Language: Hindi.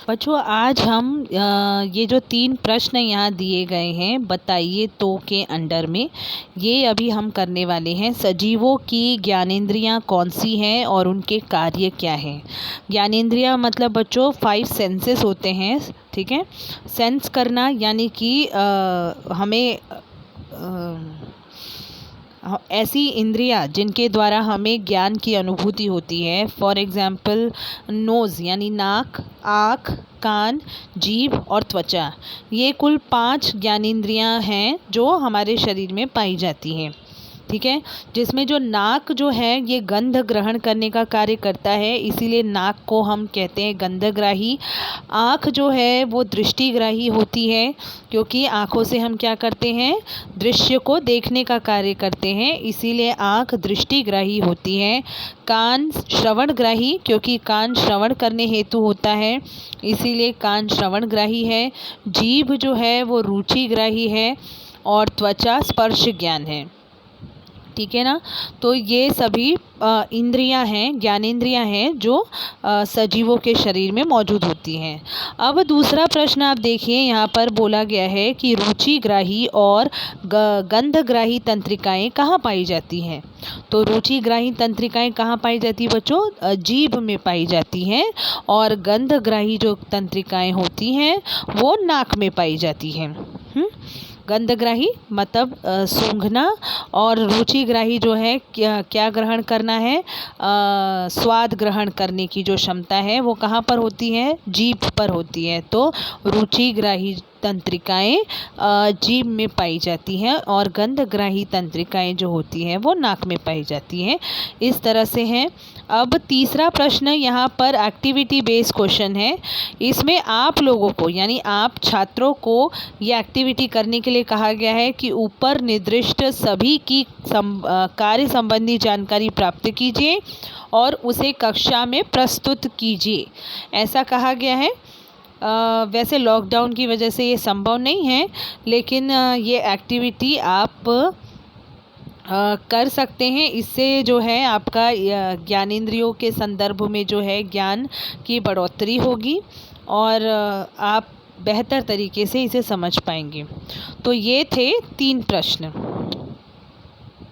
बच्चों आज हम ये जो 3 प्रश्न यहाँ दिए गए हैं बताइए तो के अंडर में, ये अभी हम करने वाले हैं। सजीवों की ज्ञानेंद्रियाँ कौन सी हैं और उनके कार्य क्या हैं। ज्ञानेंद्रियाँ मतलब बच्चों 5 सेंसेस होते हैं, ठीक है। सेंस करना यानी कि हमें ऐसी इंद्रियां जिनके द्वारा हमें ज्ञान की अनुभूति होती है। फॉर एग्ज़ाम्पल नोज़ यानी नाक, आँख, कान, जीभ और त्वचा, ये कुल 5 ज्ञानेंद्रियां हैं जो हमारे शरीर में पाई जाती हैं, ठीक है। जिसमें जो नाक जो है ये गंध ग्रहण करने का कार्य करता है, इसीलिए नाक को हम कहते हैं गंधग्राही। आँख जो है वो दृष्टिग्राही होती है, क्योंकि आँखों से हम क्या करते हैं, दृश्य को देखने का कार्य करते हैं, इसीलिए आँख दृष्टिग्राही होती है। कान श्रवणग्राही, क्योंकि कान श्रवण करने हेतु होता है, इसीलिए कान श्रवणग्राही है। जीभ जो है वो रुचिग्राही है और त्वचा स्पर्श ज्ञान है, ठीक है ना। तो ये सभी इंद्रियां हैं, ज्ञानेंद्रियां हैं जो सजीवों के शरीर में मौजूद होती हैं। अब दूसरा प्रश्न आप देखिए, यहाँ पर बोला गया है कि रुचिग्राही और गंधग्राही तंत्रिकाएं कहाँ पाई जाती हैं। तो रुचिग्राही तंत्रिकाएं कहाँ पाई जाती है बच्चों, जीभ में पाई जाती हैं, और गंधग्राही जो तंत्रिकाएं होती हैं वो नाक में पाई जाती हैं। गंधग्राही मतलब सूंघना, और रुचिग्राही जो है क्या ग्रहण करना है, स्वाद ग्रहण करने की जो क्षमता है वो कहाँ पर होती है, जीभ पर होती है। तो रुचिग्राही तंत्रिकाएं जीभ में पाई जाती हैं और गंधग्राही तंत्रिकाएं जो होती हैं वो नाक में पाई जाती हैं। इस तरह से हैं। अब तीसरा प्रश्न यहाँ पर एक्टिविटी बेस्ड क्वेश्चन है। इसमें आप लोगों को यानी आप छात्रों को ये एक्टिविटी करने के लिए कहा गया है कि ऊपर निर्दिष्ट सभी की कार्य संबंधी जानकारी प्राप्त कीजिए और उसे कक्षा में प्रस्तुत कीजिए, ऐसा कहा गया है। वैसे लॉकडाउन की वजह से ये संभव नहीं है, लेकिन ये एक्टिविटी आप कर सकते हैं। इससे जो है आपका ज्ञानेंद्रियों के संदर्भ में जो है ज्ञान की बढ़ोतरी होगी और आप बेहतर तरीके से इसे समझ पाएंगे। तो ये थे 3 प्रश्न।